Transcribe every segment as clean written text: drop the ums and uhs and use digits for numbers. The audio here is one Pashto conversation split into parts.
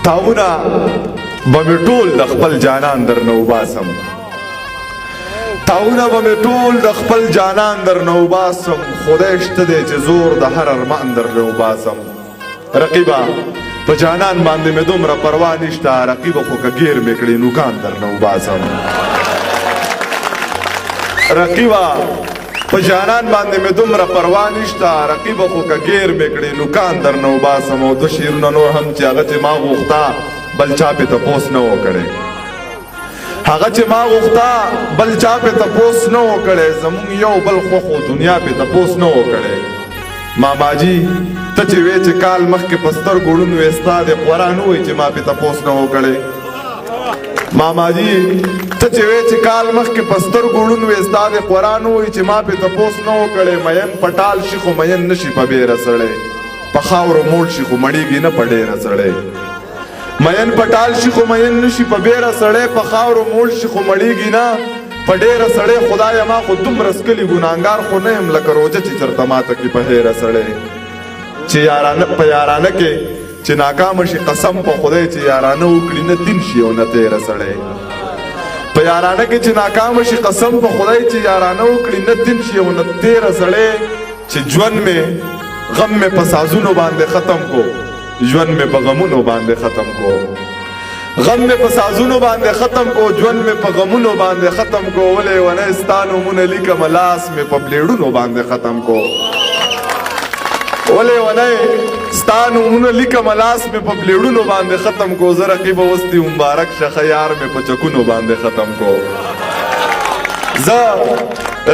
تاونه به مې ټول د خپل جانان درنه وباسم تاونه به مې ټول د خپل جانان درنه وباسم خدای شته دی چې زور د هر ارمان درنه وباسم رقیبه په جانان باندې مې دومره پروا نشته رقیبه خو که ګیر مې کړي نوکان درنه وباسم رقیبه په جانان باندې مې دومره پروا نشته رقیبه خو که ګیر مې کړي نوکان درنه وباسم او 2 شعرونه نور هم چې هغه چې ما غوښته بل چا پې تپوس نه و کړی هغه چې ما غوښته بل چا پې تپوس نه و کړی زمونږ یو بل خوښ و دنیا پې تپوس نه و کړی ماماجي ته چې وې چې کال مخکې په سترګو ړوند وې ستا د قرآن ووایي چې ما پې تپوس نه و کړی ماماجي ته چې وې چې کال مخکې په سترګو ړوند وې ستا د قرآن ووایي چې ما پې تپوس نه و کړی مین پټال شي خو مین نه شي په بیره سړی په خاورو موړ شي خو مړېږي نه په ډېره سړی مین پټال شي خو مین نه شي په بیره سړی په خاورو موړ شي خو مړېږي نه په ډېره سړی خدایه ما خو دومره سکلي ګناهګار خو نه یم لکه روجه چې چېرته ماته کړي په هېره سړی چې په یارانه کې چې ناکامه شي قسم په خدای چې یارانه وکړي نه دین شي او نه تېره سړی په یارانه کې چې ناکامه شي قسم په خدای چې یارانه وکړي نه دین شي او نه تېره سړی چې ژوند مې غم مې په سازونو باندې ختم کو ژوند مې په غمونو باندې ختم کو غم مې په سازونو باندې ختم کو ژوند مې په غمونو باندې ختم کو ولې ونه ستا نومونه لیکم لاس مې په بلیډونو باندې ختم کو ولې ونه ستا نومونه لیکم لاس مې په بلیډونو باندې ختم کو زه رقیبه اوس دې مبارک شه یار مې په چکونو باندې ختم کو زه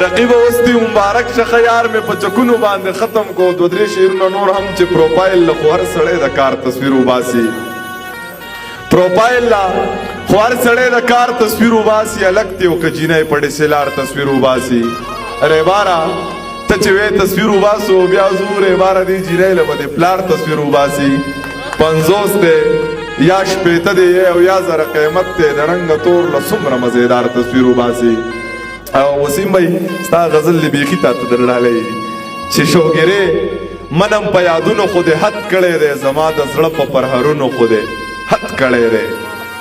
رقیبه اوس دې مبارک شه یار مې په چکونو باندې ختم کو 2-3 شعرونه نور هم چې پروفایل له خو هر سړی د کار تصویر وباسي پروفایل لا خو هر سړی د کار تصویر وباسي الګ دی او که جینۍ په ډسلار تصویر وباسي ارے بارا ته چې وې تصویر وباسو بیا زورې باره دی جینۍ له به د پلار تصویر وباسي 50 دی یا شپېته دی او یا زره قیمت دی د رنګه تور له څومره مزېدار تصویر وباسي او وسیم بھائی ستا غزل دی بیخي تا ته درډالی چې شوګیرې منم په یادونو خو دې حد کړی دی زما د زړه په پرهرونو خو دې حد کړی دی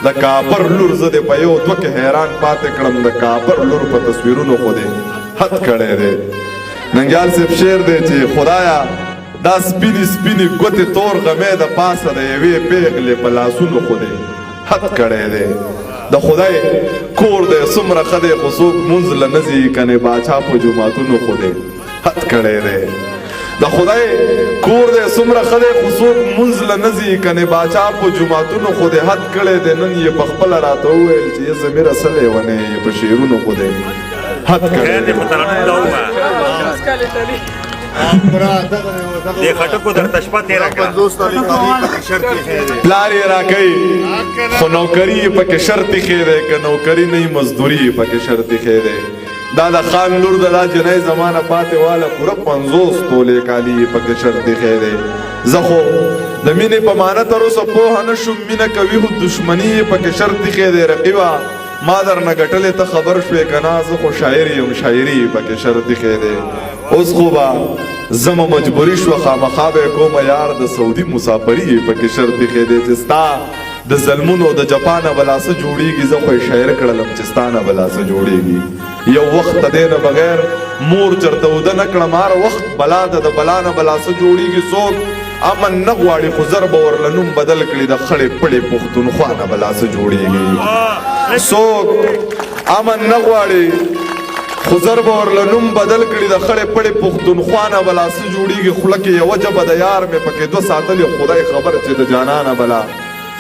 د کاپر لور زه دې په یو دوه کې حیران پاتې کړم د کاپر لور په تصویرونو خو دې حد کړی دی ننګیال صاحب شعر دی چې خدایا دا سپینې سپینې ګوتې تور غمې د پاسه د یوې پیغلې په لاسونو خو دې حد کړی دی د خدای کور دی څومره ښه دی خو څوک مونځ له نه ځي کنې باچا په جوماتونو خو دې حد کړی دی د خدای کور دی څومره ښه دی خو څوک مونځ له نه ځي کنې باچا په جوماتونو خو دې حد کړی دی نن یې پخپله راته وویل چې یې زمې رسلی ونې یې په شعرونو خو دې حد کړی دی دې خټکو درته شپه تېره کړه پلار یې راکوي خو نوکري یې پکې شرط ایښی دی که نوکري نه وي مزدوري یې پکې شرط ایښی دی دا د خان لور د دا جنۍ زمانه پاتې واله پوره 50 تولې کالي یې پکې شرط ایښی دی زه خو د مینې په معنه تر اوسه پوهه نه شوم مینه کوي خو دشمني یې پکې شرط ایښی دی رقیبه ما درنه ګټلې ته خبر شوې که نه زه خو شاعر یم شاعري یې پکې شرط ایښی دی اوس خو به زما مجبوري شوه خامخا به یې کومه یار د سعودي مسافري یې پکې شرط ایښی دی چې ستا د ظلمونو د جپانه به لا څه جوړېږي زه خو یې شاعر کړلم چې ستا نه به لا څه جوړېږي یو وخت د دې نه بغیر مور چرته وده نه کړم هر وخت بلا ده د بلا نه به لا څه جوړېږي څوک امن نه غواړي خو زر به ورله نوم بدل کړي د خړې پړې پښتونخوا نه به لا څه جوړېږي څوک امن نه غواړي خو زر به ورله نوم بدل کړي د خړې پړې پښتونخوا نه به لا څه جوړېږي خوله کې یوه ژبه د یار مې پکې 2 ساتلې خدای خبر چې د جانانه بلا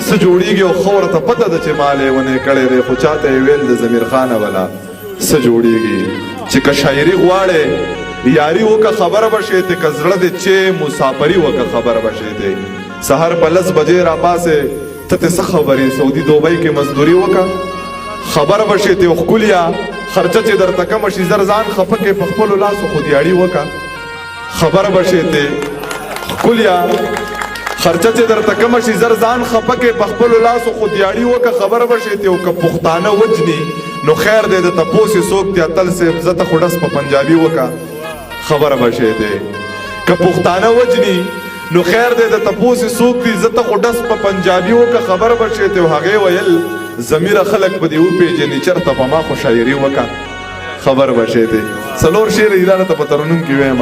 څه جوړېږي او ښه ورته پته ده چې مال یې ونې کړی دی خو چاته یې ویل د ضمیر خانه بلا څه جوړېږي چې که شاعري غواړې یاري وکه خبره به شې ته که زړه دې چې مسافري وکه خبره به شې ته سهار په 10 بجې راپاسې ته څه خبرې سعودي دوبۍ کې مزدوري وکه خبره به شې ته ښکلیا خرچه چې درته کمه شي زر ځان خفه کې په خپلو لاسو خودیاړي وکه خبره به شې ته ښکلیا خرچه چې درته کمه شي زر ځان خفه کې په خپلو لاسو خودیاړي وکه خبره به شې ته او که پښتانه وجني نو خیر دی د تپوسې څوک دی اتل صاحب زه ته خو ډس په پنجابي وکه خبره به شې ته که پښتانه وجني نو خیر دی د تپوسې څوک دي زه ته خو ډس په پنجابي وکړه خبر به شې ته هغې ویل ضمیره خلک به دې وپېژني چېرته په ما خو شاعري وکړه خبر به شې ته څلور شعر یې دا راته په ترنم کې ویم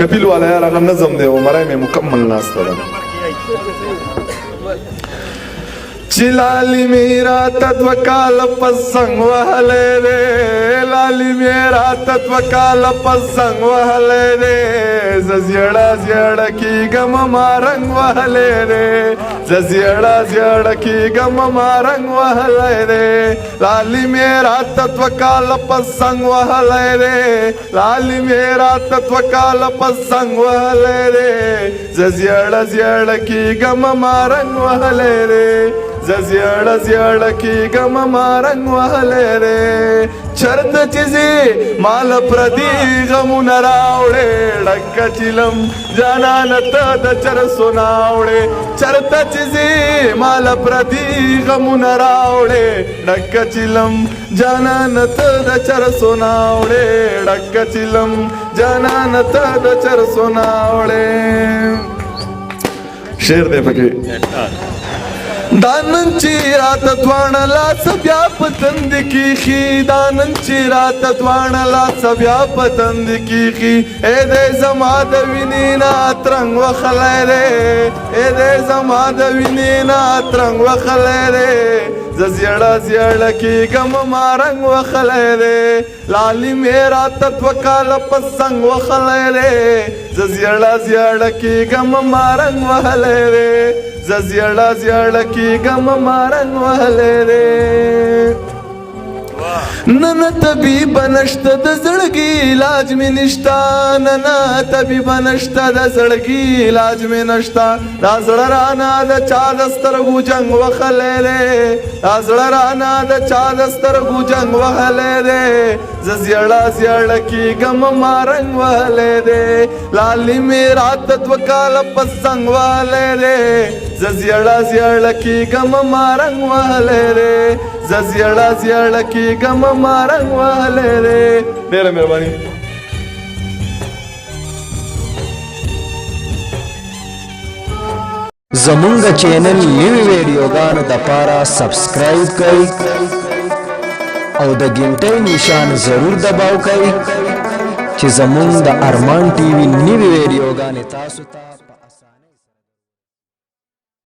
کپیل والا یار هغه نظم دی عمری مې مکمل ناسته ده چې لالی میرا تدو کال پسنګ وهلی دی لالی میرا تدو کال پسنګ وهلی دی زه زیړه زیړه کېږم ما رنګ وهلی دی زه زیړه زیړه کېږم ما رنګ وهلی دی لالی میرا تدو کال پسنګ وهلی دی لالی میرا تدو کال پسنګ وهلی دی زه زیړه زیړه کېږم ما رنګ وهلی دی زه زیړه زیړه کېږم ما رنګ وهلی دی چرته چې ځې مال پردي غمونه راوړې ډکه چیلم جانانه ته د چرسو ناوړې چرته چې ځې مال پردي غمونه راوړې ډکه چیلم جانانه ته د چرسو ناوړې ډکه چیلم جانانه ته د چرسو ناوړې شعر دی پکې دانن چې راته دواړه لاس بیا په تند کېښي دانن چې راته دواړه لاس بیا په تند کېښي ای دی زما د وینې نه ترنګ وخلی دی ای دی زما د وینې نه ترنګ وخلی دی زه زیړه زیړه کېږم ما رنګ وخلی دی لالي مې راته دوه کاله په څنګ وخلی دی زه زیړه زیړه کېږم ما رنګ وهلی دی زه زیړه زیړه کېږم ما رنګ وهلی دی نن طبیب نشته د زړګي علاج مې نشته نن طبیب نشته د زړګي علاج مې نشته دا زړه رانه د چا د سترګو جنګ وهلی دی دا زړه رانه د چا د سترګو جنګ وهلی دی زه زیړه زیړه کېږم ما رنګ وهلی دی لالي مې راته دوه کاله په څنګ وهلی دی زه زیړه زیړه کېږم ما رنګ وهلی دی زه زیړه زیړه کېږم ما رنګ وهلی دی ډېره مهرباني زمونږ چینل نوي ویډیوګانو دپاره سبسکرایب کړئ او د ګنټۍ نشان ضرور دباو کړئ چې زمونږ د ارمان ټي وي نوي ویډیوګانې تاسو ته